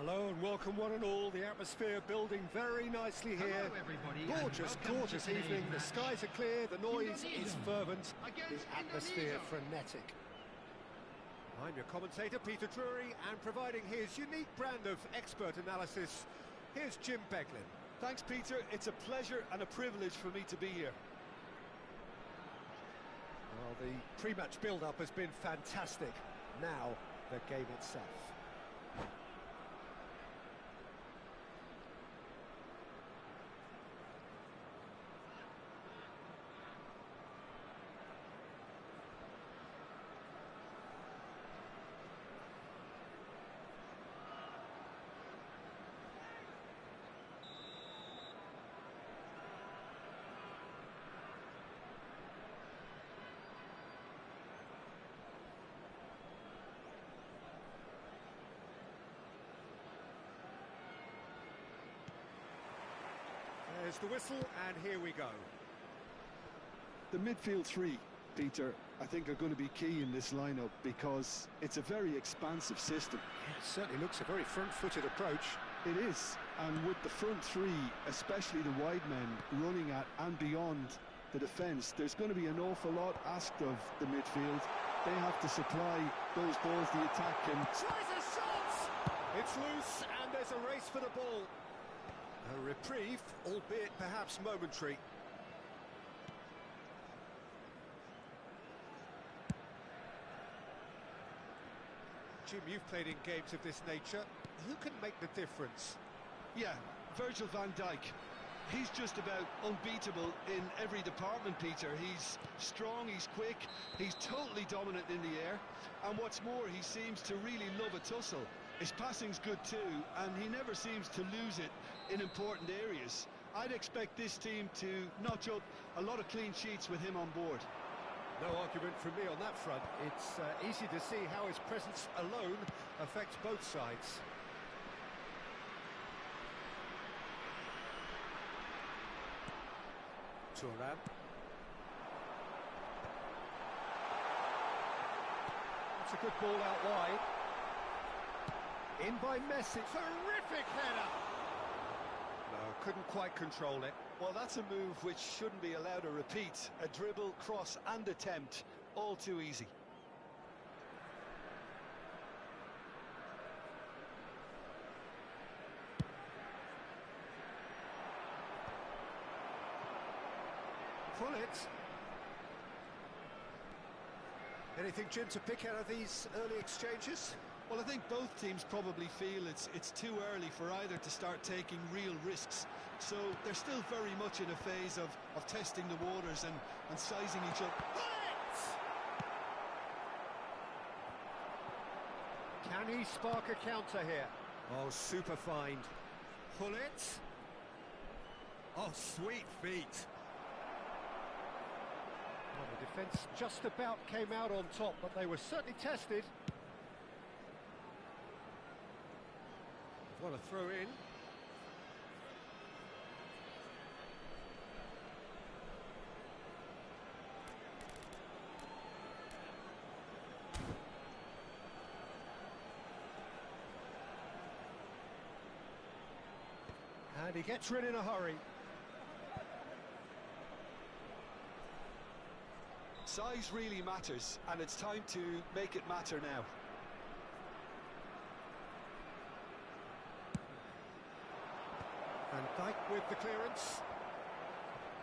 Hello and welcome one and all. The atmosphere building very nicely here. Hello everybody. Gorgeous evening. The skies are clear, the noise is fervent, the atmosphere frenetic. I'm your commentator, Peter Drury, and providing his unique brand of expert analysis, here's Jim Beglin. Thanks, Peter. It's a pleasure and a privilege for me to be here. Well, the pre-match build-up has been fantastic. Now, the game itself. There's the whistle, and here we go. The midfield three, Peter, I think are going to be key in this lineup because it's a very expansive system. It certainly looks a very front-footed approach. It is, and with the front three, especially the wide men, running at and beyond the defence, there's going to be an awful lot asked of the midfield. They have to supply those balls the attack can. Tries a shot! It's loose, and there's a race for the ball. A reprieve, albeit perhaps momentary. Jim, you've played in games of this nature. Who can make the difference? Yeah, Virgil van Dijk. He's just about unbeatable in every department, Peter. He's strong, he's quick, he's totally dominant in the air. And what's more, he seems to really love a tussle. His passing's good too, and he never seems to lose it in important areas. I'd expect this team to notch up a lot of clean sheets with him on board. No argument from me on that front. It's easy to see how his presence alone affects both sides. Thuram. It's a good ball out wide. In by Messi. Terrific header! No, couldn't quite control it. Well, that's a move which shouldn't be allowed to repeat. A dribble, cross and attempt, all too easy. Pull it. Anything, Jim, to pick out of these early exchanges? Well, I think both teams probably feel it's too early for either to start taking real risks. So they're still very much in a phase of testing the waters and sizing each other. Can he spark a counter here? Oh, super find. Pull it. Oh, sweet feet. Well, the defence just about came out on top, but they were certainly tested. What a throw in. And he gets rid in a hurry. Size really matters, and it's time to make it matter now. And Dijk with the clearance.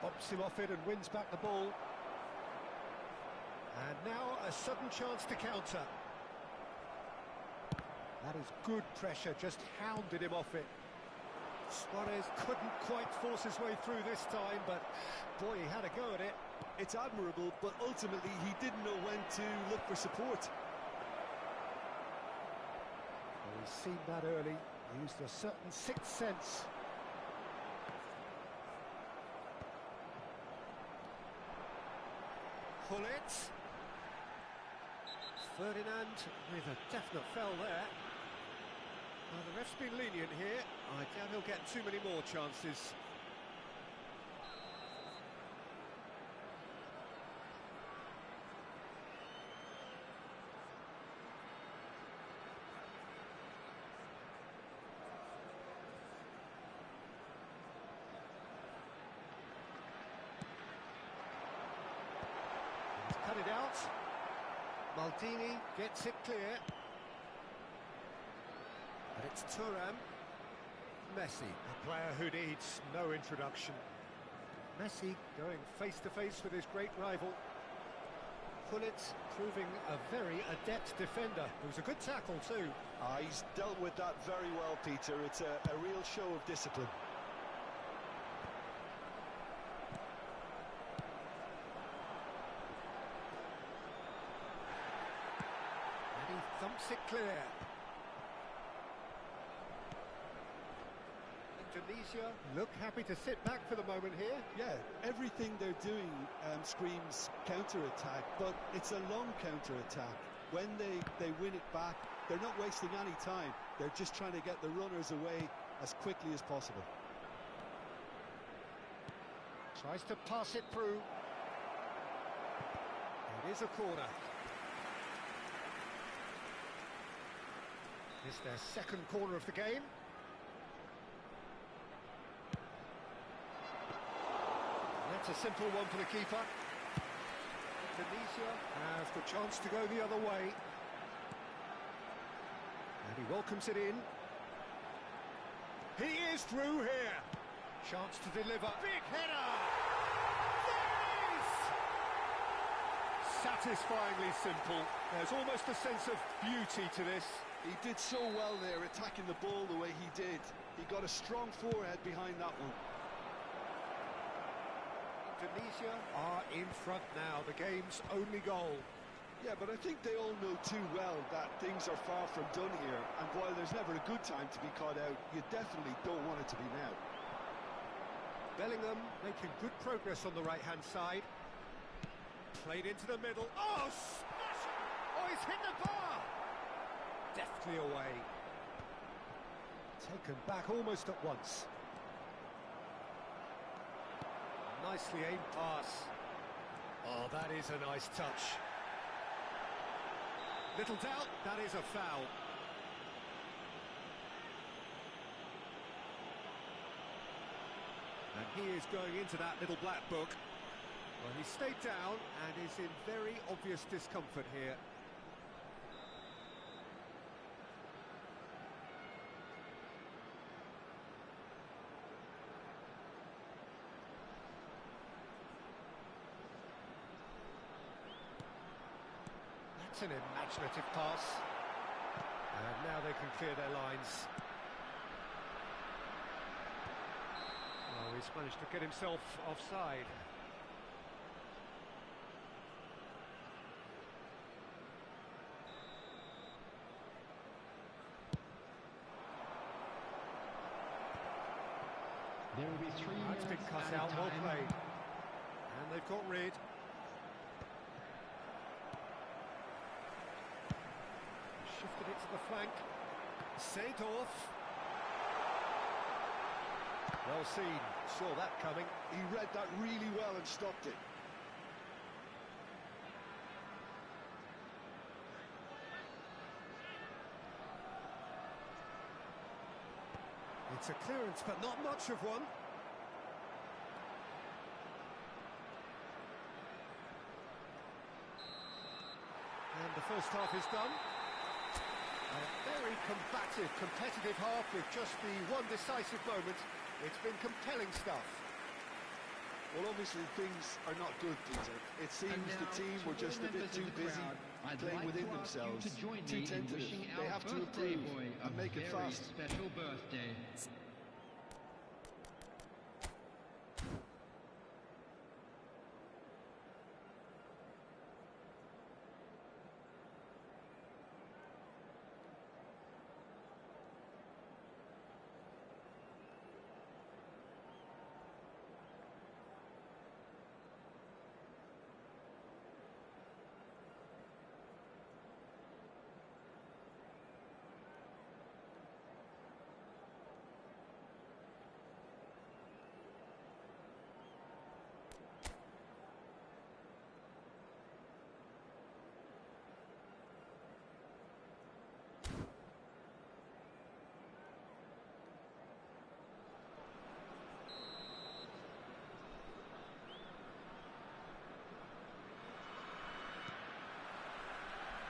Bops him off it and wins back the ball. And now a sudden chance to counter. That is good pressure, just hounded him off it. Suarez couldn't quite force his way through this time, but boy, he had a go at it. It's admirable, but ultimately he didn't know when to look for support. Well, he's seen that early, used a certain sixth sense. Pull it. Ferdinand with a definite foul there. Well, the ref's been lenient here. I doubt he'll get too many more chances. He's cut it out. Maldini gets it clear. And it's Thuram. Messi, a player who needs no introduction. Messi going face-to-face with his great rival. Pullet proving a very adept defender. It was a good tackle too. He's dealt with that very well, Peter. It's a real show of discipline. And he thumps it clear. Indonesia look happy to sit back for the moment here. Yeah, everything they're doing screams counter-attack, but it's a long counter-attack. When they win it back, they're not wasting any time. They're just trying to get the runners away as quickly as possible. Tries to pass it through. It is a corner. It's their second corner of the game. That's a simple one for the keeper. Tunisia has the chance to go the other way. And he welcomes it in. He is through here. Chance to deliver. Big header! There it is! Satisfyingly simple. There's almost a sense of beauty to this. He did so well there, attacking the ball the way he did. He got a strong forehead behind that one. Tunisia are in front now, the game's only goal. Yeah, but I think they all know too well that things are far from done here, and while there's never a good time to be caught out, you definitely don't want it to be now. Bellingham making good progress on the right-hand side. Played into the middle. Oh, smash! Oh, he's hit the bar! Deftly away. Taken back almost at once. Nicely aimed pass. Oh, that is a nice touch. Little doubt, that is a foul. And he is going into that little black book. Well, he stayed down and is in very obvious discomfort here. That's an imaginative pass. And now they can clear their lines. Oh, he's managed to get himself offside. There will be 3 That's been cut out, well played. And they've got rid. Shifted it to the flank. Seedorf. Well seen, saw that coming. He read that really well and stopped it. It's a clearance, but not much of one. And the first half is done. A very combative, competitive half with just the one decisive moment. It's been compelling stuff. Well, obviously things are not good, Peter. It seems the team were just a bit too busy playing within themselves, too tentative. They have to improve and make it fast. Special birthday.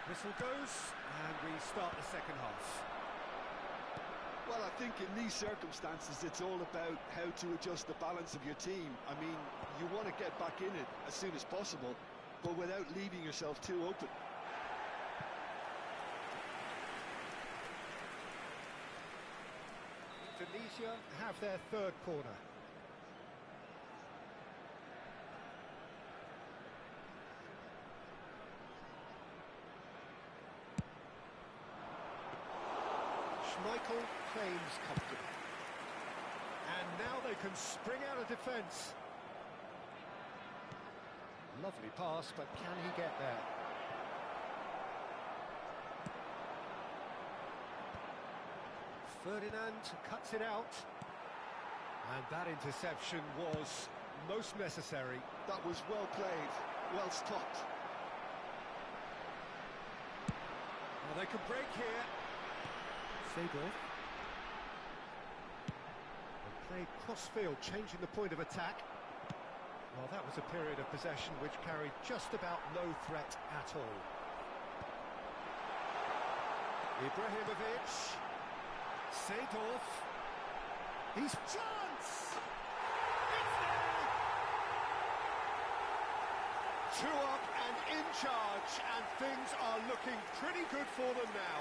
Whistle goes, and we start the second half. Well, I think in these circumstances, it's all about how to adjust the balance of your team. I mean, you want to get back in it as soon as possible, but without leaving yourself too open. Tunisia have their third corner. Michael claims comfortably. And now they can spring out of defence. Lovely pass, but can he get there? Ferdinand cuts it out. And that interception was most necessary. That was well played, well stopped. Well, they can break here. Seedorf. They played cross-field, changing the point of attack. Well, that was a period of possession which carried just about no threat at all. Ibrahimovic. Seedorf. He's chance! It's there! 2 up and in charge, and things are looking pretty good for them now.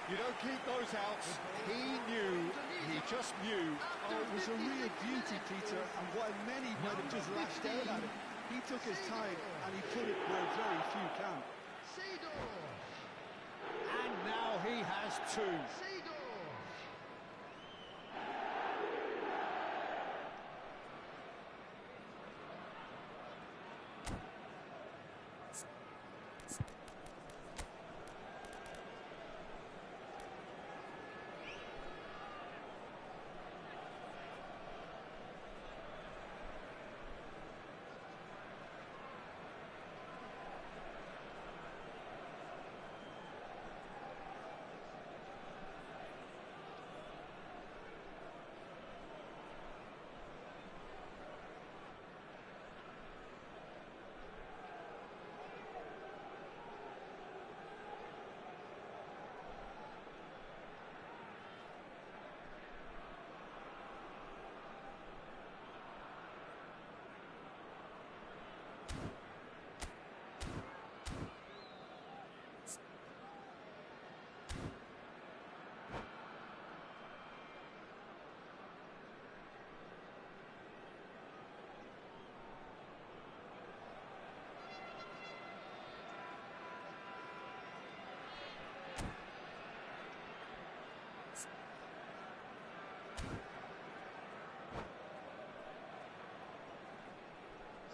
You don't keep those out. He just knew. Oh, it was a real beauty, Peter, and while many might have just lashed out at it, he took his time and he put it where very few can. And now he has 2.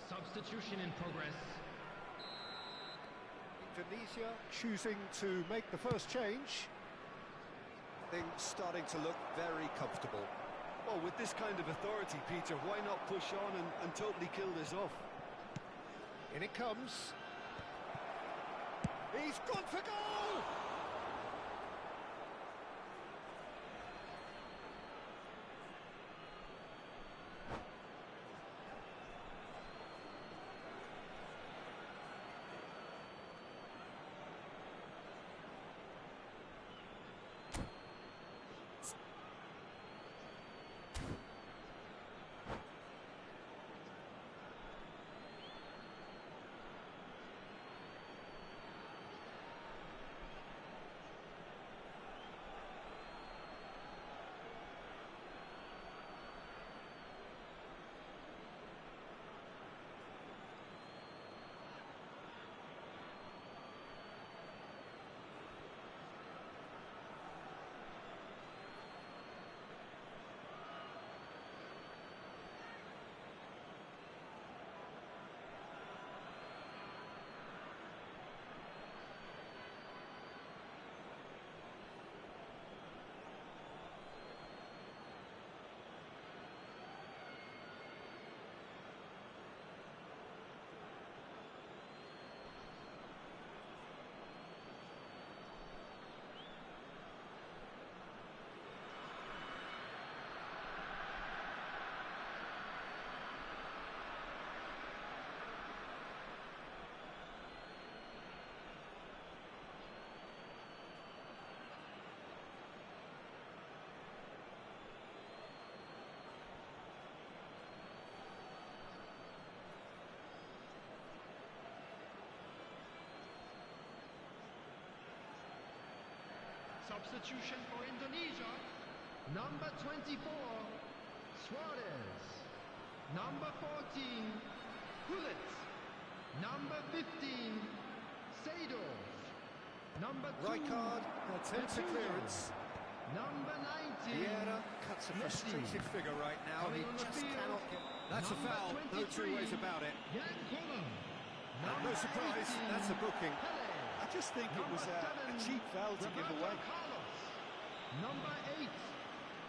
Substitution in progress. Indonesia choosing to make the first change. Things starting to look very comfortable. Well, with this kind of authority, Peter, why not push on and totally kill this off? In it comes. He's gone for goal! Substitution for Indonesia. Number 24, Suarez. Number 14, Gullit. Number 15, Seedorf. Number 2, Rijkaard attempts a clearance. Number 19, Vieira cuts a frustrated figure right now. He just cannot get... That's a foul, no 2 ways about it. And no surprise, that's a booking. I just think it was a cheap foul to give away. Number 8,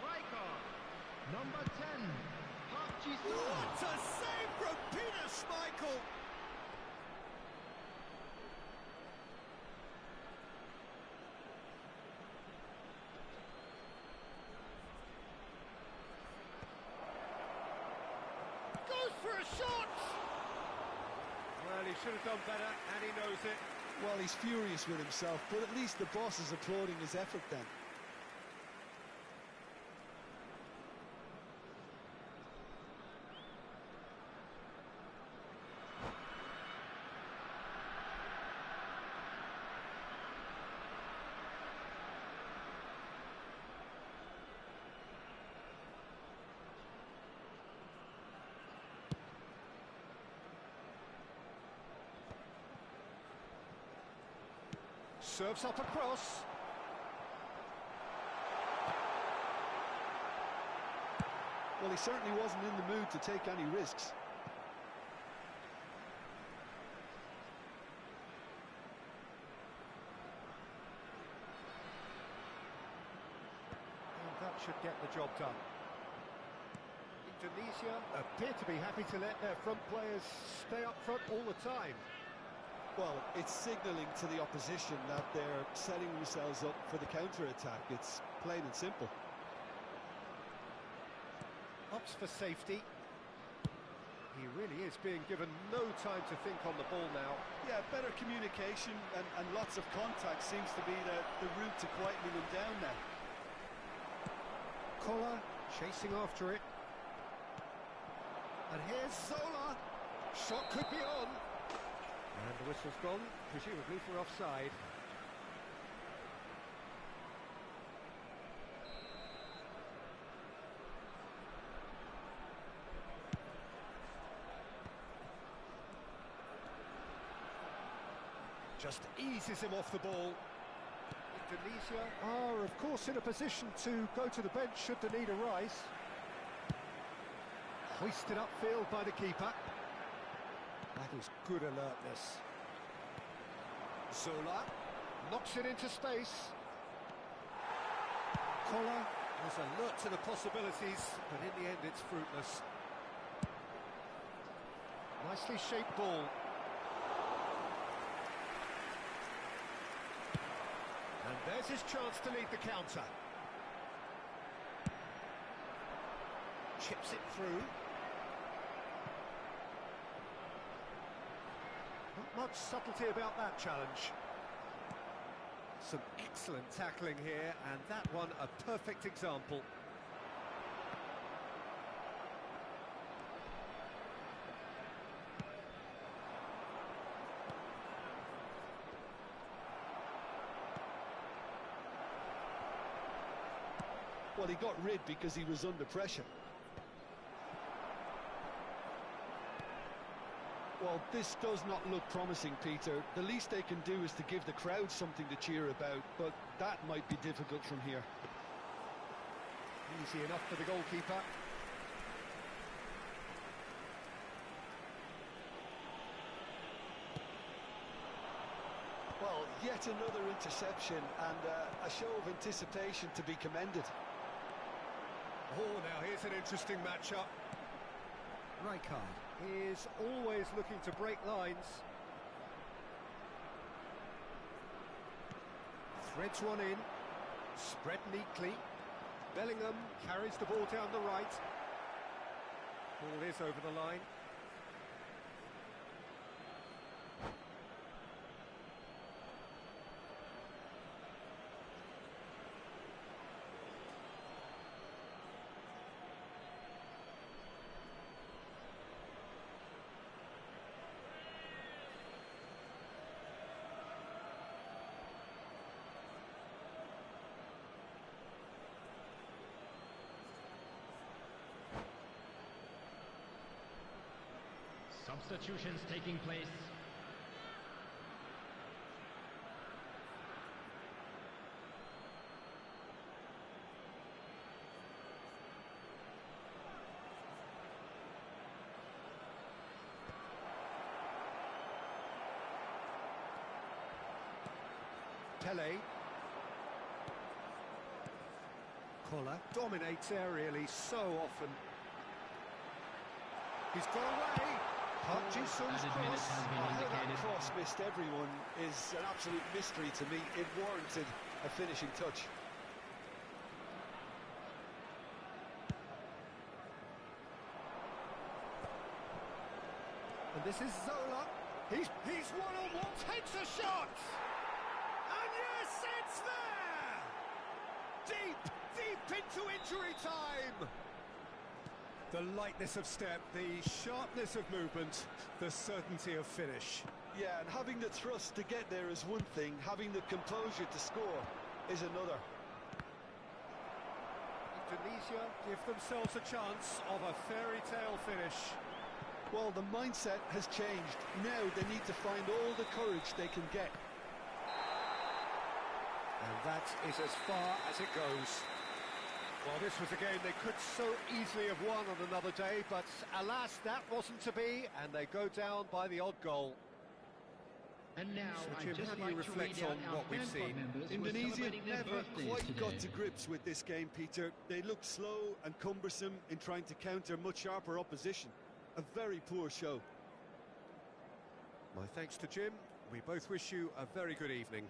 Rijkaard. Number 10, Park Ji-sung. What a save from Peter Schmeichel! Goes for a shot! Well, he should have done better, and he knows it. Well, he's furious with himself, but at least the boss is applauding his effort then. Serves up across. Well, he certainly wasn't in the mood to take any risks. And that should get the job done. Indonesia appear to be happy to let their front players stay up front all the time. Well, it's signalling to the opposition that they're setting themselves up for the counter-attack. It's plain and simple. Opts for safety. He really is being given no time to think on the ball now. Yeah, better communication and lots of contact seems to be the route to quietening them down now. Collar chasing after it. And here's Zola. Shot could be on. And the whistle's gone, presumably for offside. Just eases him off the ball. Indonesia are, of course, in a position to go to the bench should the need arise. Hoisted upfield by the keeper. That is good alertness. Zola knocks it into space. Collar was alert to the possibilities, but in the end it's fruitless. Nicely shaped ball. And there's his chance to lead the counter. Chips it through. Not much subtlety about that challenge. Some excellent tackling here, and that one a perfect example. Well, he got rid because he was under pressure. Well, this does not look promising, Peter. The least they can do is to give the crowd something to cheer about, but that might be difficult from here. Easy enough for the goalkeeper. Well, yet another interception and a show of anticipation to be commended. Oh, now here's an interesting matchup. Rijkaard is always looking to break lines. Threads one in, spread neatly. Bellingham carries the ball down the right. Ball is over the line. Substitutions taking place. Pele. Koller dominates aerially so often. He's got away. Hutchinson's Added minutes cross. has been How that indicated. cross missed everyone is an absolute mystery to me. It warranted a finishing touch. And this is Zola. He's one-on-one, takes a shot! And yes, it's there! Deep into injury time! The lightness of step, the sharpness of movement, the certainty of finish. Yeah, and having the thrust to get there is one thing, having the composure to score is another. Indonesia give themselves a chance of a fairy tale finish. Well, the mindset has changed. Now they need to find all the courage they can get. And that is as far as it goes. Well, this was a game they could so easily have won on another day, but alas, that wasn't to be, and they go down by the odd goal. And now, So, I'd Jim, just how do like you to reflect read out on our what we've fan club seen? members who are Indonesia celebrating their never birthdays quite got today. to grips with this game, Peter. They looked slow and cumbersome in trying to counter much sharper opposition. A very poor show. My thanks to Jim. We both wish you a very good evening.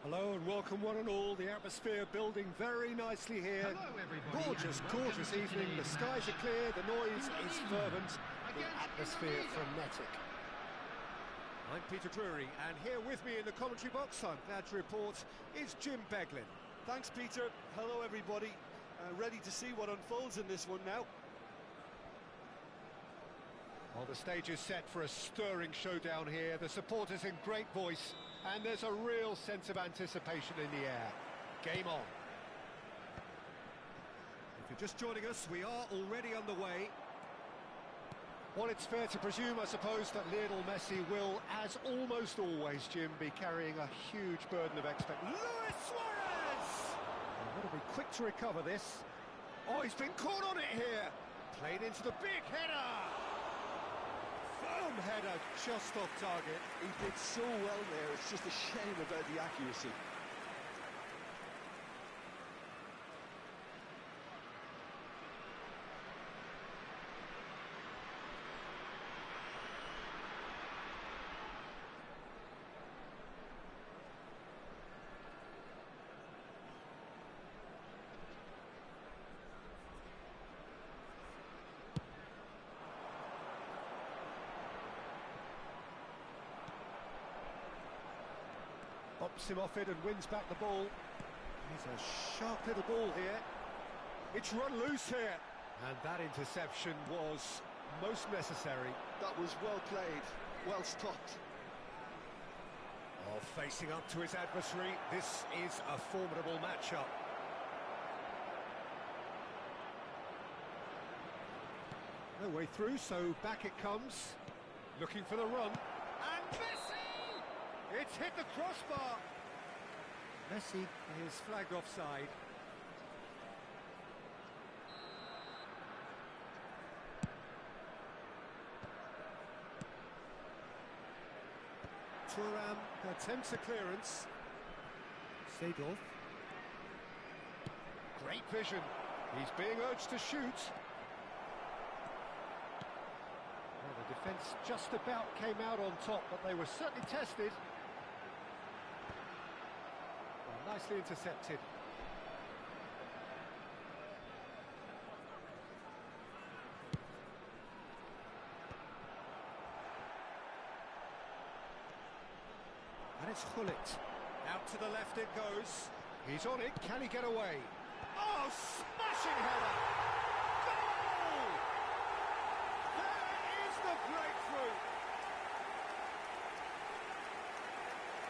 Hello and welcome one and all. The atmosphere building very nicely here. Hello, everybody, Gorgeous, and welcome gorgeous to evening. The today's skies are clear, the noise is fervent, the Against atmosphere Indonesia. frenetic. I'm Peter Drury, and here with me in the commentary box, I'm glad to report, is Jim Beglin. Thanks, Peter. Hello, everybody. Ready to see what unfolds in this one now. Well, the stage is set for a stirring showdown here. The supporters in great voice, and there's a real sense of anticipation in the air. Game on. If you're just joining us, we are already underway. Well, it's fair to presume, I suppose, that Lionel Messi will, as almost always, Jim, be carrying a huge burden of expectation. Luis Suarez! And got to be quick to recover this. Oh, he's been caught on it here. Played into the big header. Firm header, just off target. He did so well there. It's just a shame about the accuracy. Bops him off it and wins back the ball. He's a sharp little ball here. It's run loose here. And that interception was most necessary. That was well played, well stopped. Oh, facing up to his adversary, this is a formidable matchup. No way through, so back it comes. Looking for the run. And Messi! It's hit the crossbar. Messi is flagged offside. Thuram attempts a clearance. Seedorf. Great vision. He's being urged to shoot. Well, the defence just about came out on top, but they were certainly tested. Well, nicely intercepted. And it's Hullet. Out to the left it goes. He's on it. Can he get away? Oh, smashing header! Goal! There is the breakthrough.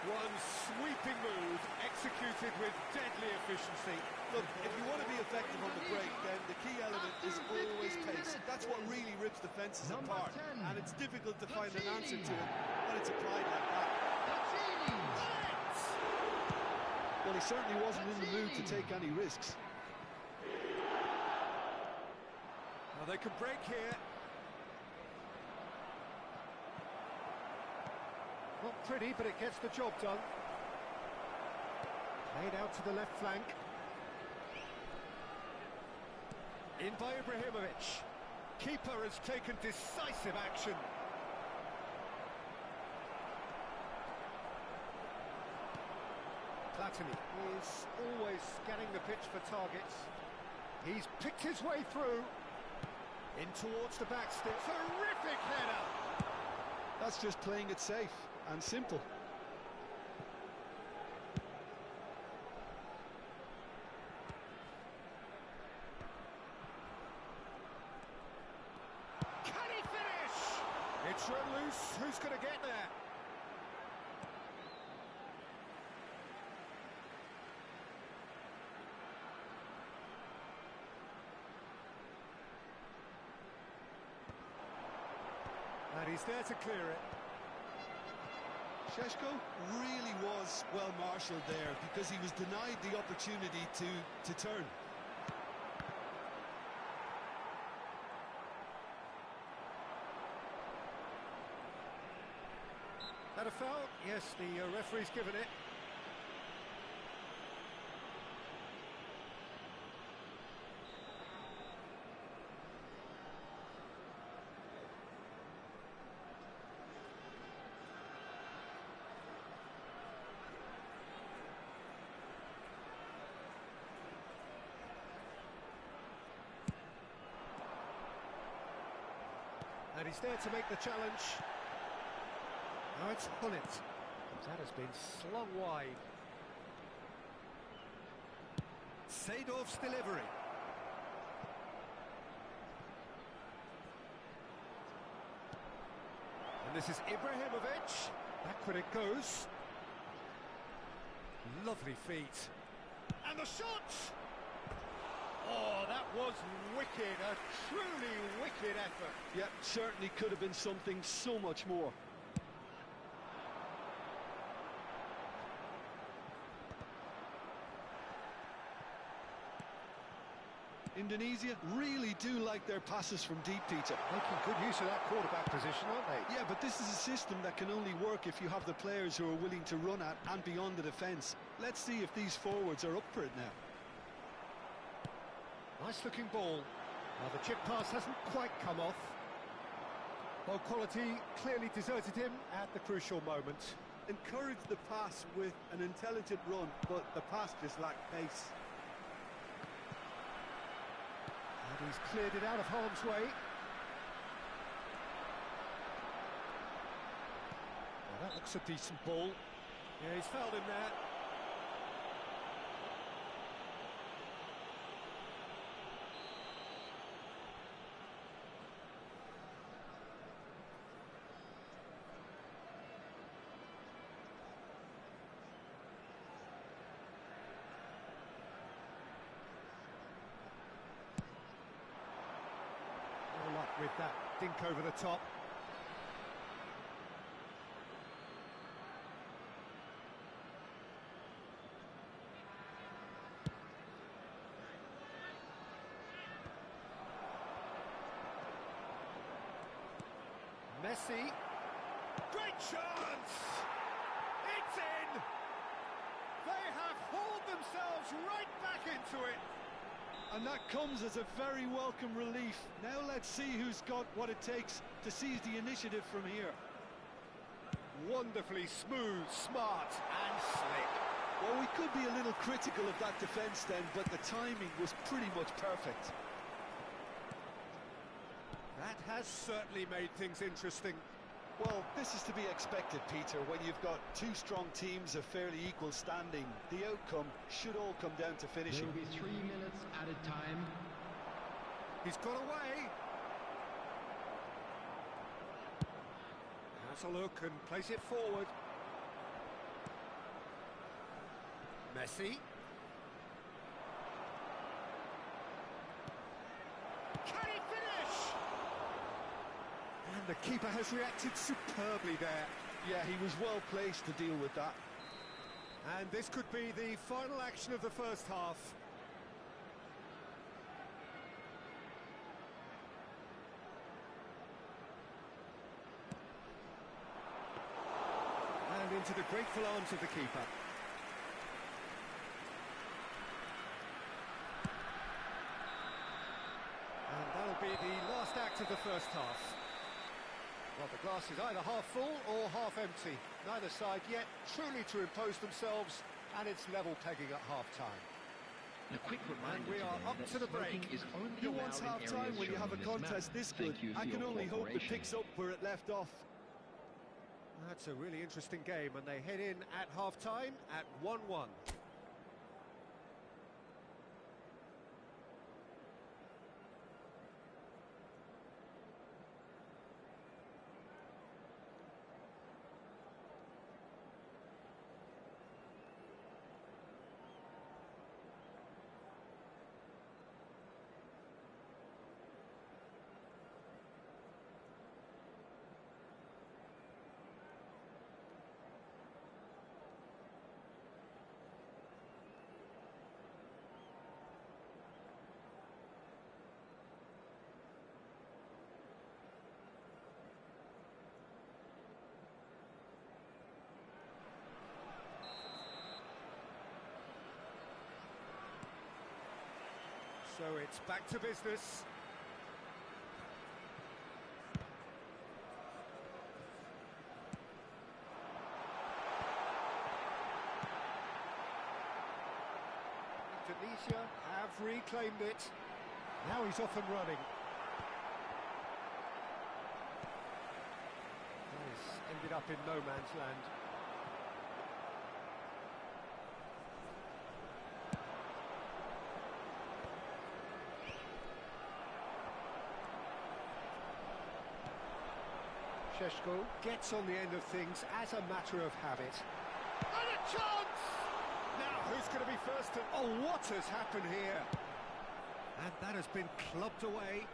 One sweeping move, executed with deadly efficiency. Look, if you want to be effective on the break, then the key element is always pace. That's what really rips defences Number apart. 10. And it's difficult to find an answer to it when it's applied like that. Well, he certainly wasn't in the mood to take any risks. Well, they can break here. Not pretty, but it gets the job done. Played out to the left flank. In by Ibrahimovic. Keeper has taken decisive action. Platini is always scanning the pitch for targets. He's picked his way through. In towards the back stick. Terrific header! That's just playing it safe and simple. Can he finish? It's run loose. Who's going to get there? And he's there to clear it. Šeško really was well marshalled there because he was denied the opportunity to turn. That a foul? Yes, the referee's given it. And he's there to make the challenge. Now it's Hullet. That has been slung wide. Seedorf's delivery. And this is Ibrahimovic. Backward it goes. Lovely feet. And the shot! Oh, that was wicked. A truly wicked effort. Yeah, certainly could have been something so much more. Indonesia really do like their passes from deep, Peter. Making good use of that quarterback position, aren't they? Yeah, but this is a system that can only work if you have the players who are willing to run at and beyond the defence. Let's see if these forwards are up for it now. Nice looking ball. Now the chip pass hasn't quite come off. Ball quality clearly deserted him at the crucial moment. Encourage the pass with an intelligent run, but the pass just lacked pace. And he's cleared it out of harm's way. Well, that looks a decent ball. Yeah, he's fouled him there. With that dink over the top. Messi. Great chance! It's in! They have hauled themselves right back into it. And that comes as a very welcome relief. Now let's see who's got what it takes to seize the initiative from here. Wonderfully smooth, smart and slick. Well, we could be a little critical of that defence then, but the timing was pretty much perfect. That has certainly made things interesting. Well, this is to be expected, Peter. When you've got two strong teams of fairly equal standing, the outcome should all come down to finishing. There will be 3 minutes added time. He's got away. Has a look and plays it forward. Messi. Can he finish? And the keeper has reacted superbly there. Yeah, he was well placed to deal with that. And this could be the final action of the first half. And into the grateful arms of the keeper. And that'll be the last act of the first half. Well, the glass is either half full or half empty. Neither side yet truly to impose themselves, and it's level pegging at half-time. A quick reminder, we are up to the break. Who wants half-time when you have a contest this good? I can only hope it picks up where it left off. That's a really interesting game, and they head in at half-time at 1-1. So it's back to business. Indonesia have reclaimed it. Now he's off and running. ended up in no man's land. Sheshko gets on the end of things as a matter of habit. And a chance! Now, who's going to be first to... Oh, what has happened here? And that has been clubbed away.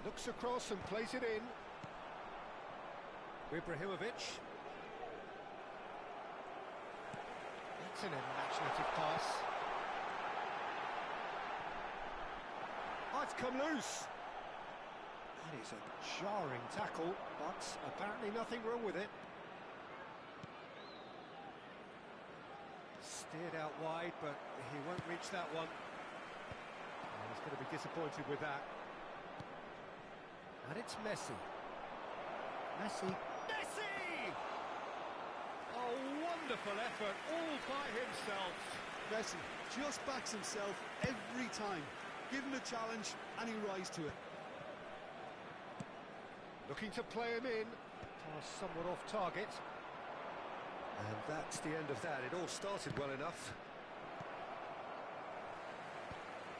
Looks across and plays it in. Ibrahimovic. It's an imaginative pass. Oh, it's come loose. That is a jarring tackle, but apparently nothing wrong with it. Steered out wide, but he won't reach that one. And he's going to be disappointed with that. And it's Messi. Messi! A wonderful effort, all by himself. Messi just backs himself every time. Give him a challenge and he rises to it. Looking to play him in. Pass somewhat off target. And that's the end of that. It all started well enough.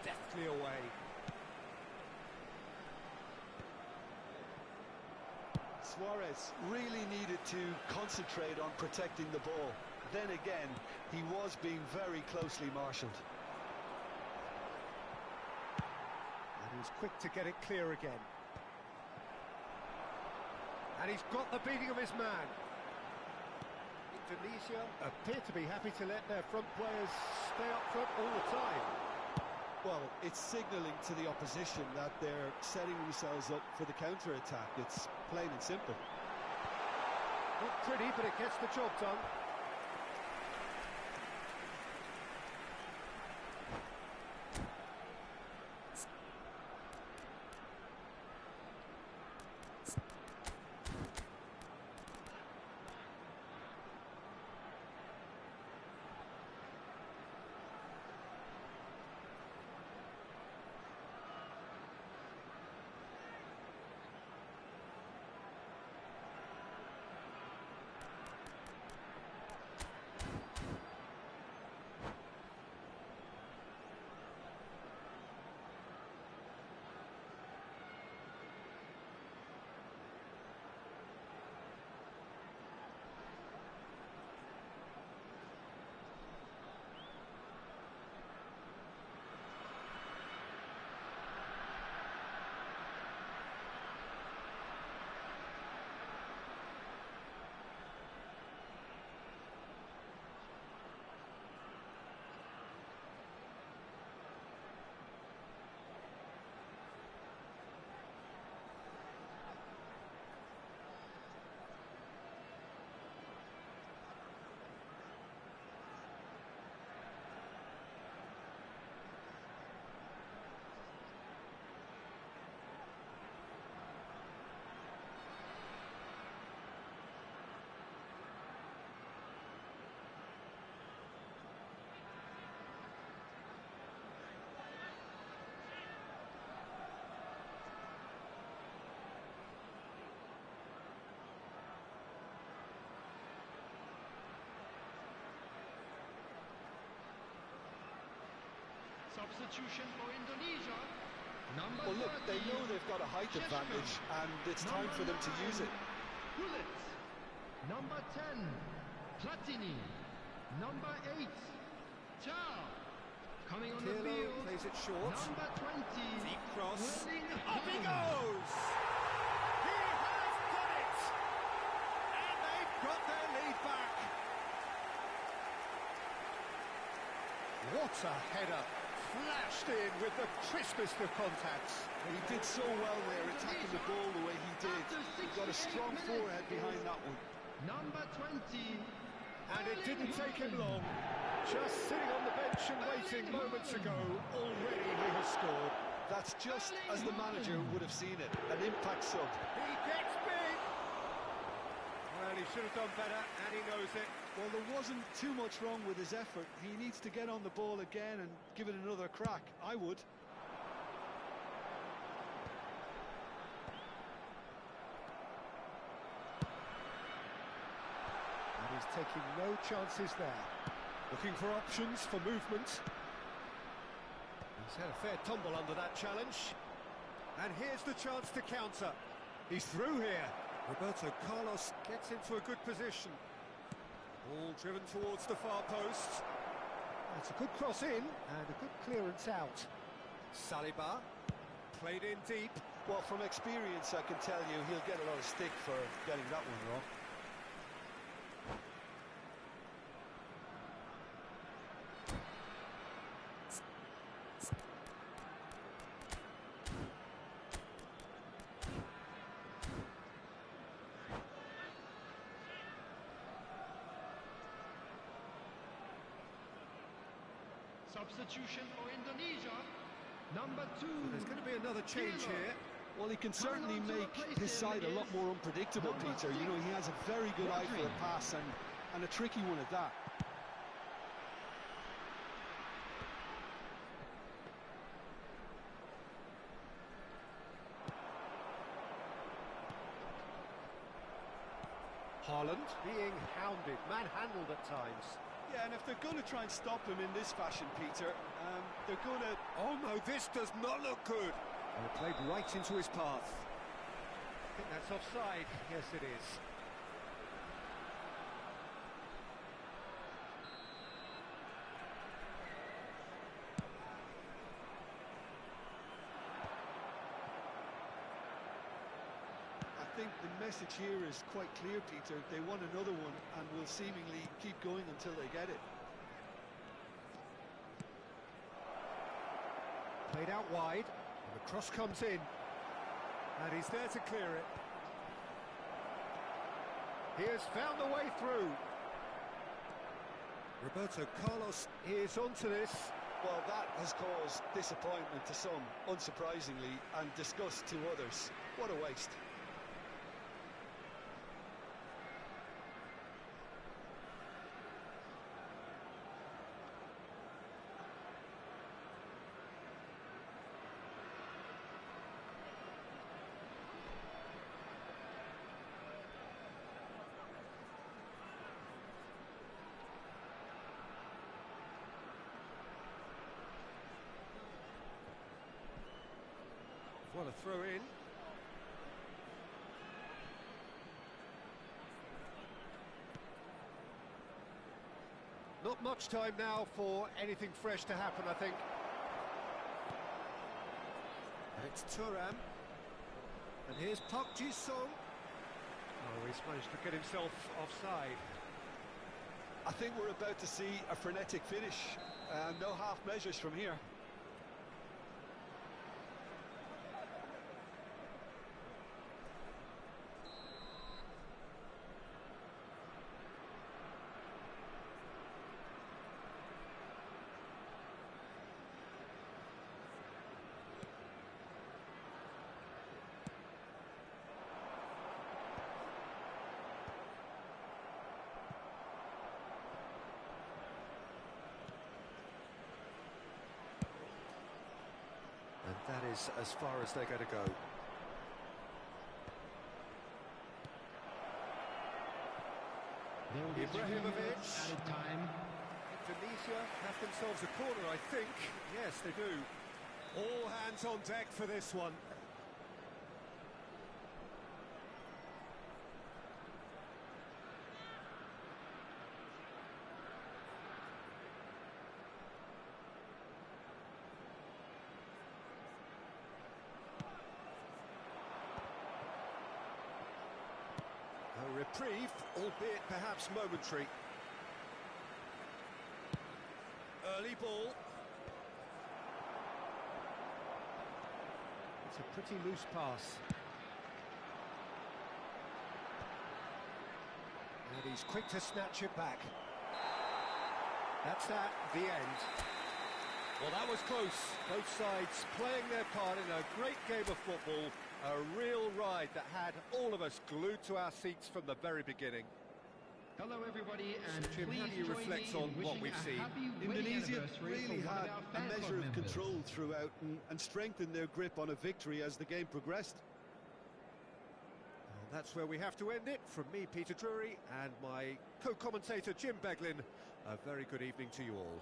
Deftly away. Suarez really needed to concentrate on protecting the ball. Then again, he was being very closely marshalled. And he's quick to get it clear again. And he's got the beating of his man. Indonesia appear to be happy to let their front players stay up front all the time. Well, it's signalling to the opposition that they're setting themselves up for the counter-attack. It's plain and simple. Not pretty, but it gets the job done. Substitution for Indonesia. Number Well, look, 30, they know they've got a height advantage, and it's time for them to use it. Bullets. Number 10, Platini. Number 8, Chow. Coming on the Pirlo field. plays it short. Number 20, Deep cross. Willing Up he Hung. goes! He has done it! And they've got their lead back. What a header! Flashed in with the crispest of contacts. He did so well there, attacking the ball the way he did. He got a strong forehead behind that one. Number 20, And it didn't take him long. Just sitting on the bench and waiting moments ago, already he has scored. That's just as the manager would have seen it, an impact sub. He gets big! Well, he should have done better, and he knows it. Well, there wasn't too much wrong with his effort. He needs to get on the ball again and give it another crack. I would. He's taking no chances there. Looking for options for movement. He's had a fair tumble under that challenge. And here's the chance to counter. He's through here. Roberto Carlos gets into a good position. Ball driven towards the far post. That's a good cross in and a good clearance out. Saliba played in deep. Well, from experience, I can tell you he'll get a lot of stick for getting that one wrong. Substitution for Indonesia. Number 2. There's going to be another change here. Well, he can certainly make his side a lot more unpredictable, Peter. You know, he has a very good eye for a pass and a tricky one at that. Haaland being hounded, manhandled at times. Yeah, and if they're going to try and stop him in this fashion, Peter, they're going to... Oh no, this does not look good. And it played right into his path. I think that's offside. Yes, it is. I think the message here is quite clear, Peter. They want another one and will seemingly keep going until they get it. Played out wide, and the cross comes in. And he's there to clear it. He has found a way through. Roberto Carlos is onto this. Well, that has caused disappointment to some, unsurprisingly, and disgust to others. What a waste. What a throw in. Not much time now for anything fresh to happen, I think. And it's Thuram. And here's Park Ji-sung. Oh, he's managed to get himself offside. I think we're about to see a frenetic finish. No half measures from here. And that is as far as they're going to go. Ibrahimovic. Added time. Indonesia have themselves a corner, I think. Yes, they do. All hands on deck for this one. A reprieve, albeit perhaps momentary. Early ball. It's a pretty loose pass. And he's quick to snatch it back. That's that, the end. Well, that was close. Both sides playing their part in a great game of football. A real ride that had all of us glued to our seats from the very beginning. Hello everybody, and Jim, how do you reflect on what we've seen? Indonesia really had a measure of control throughout and strengthened their grip on a victory as the game progressed. And that's where we have to end it. From me, Peter Drury, and my co-commentator, Jim Beglin. A very good evening to you all.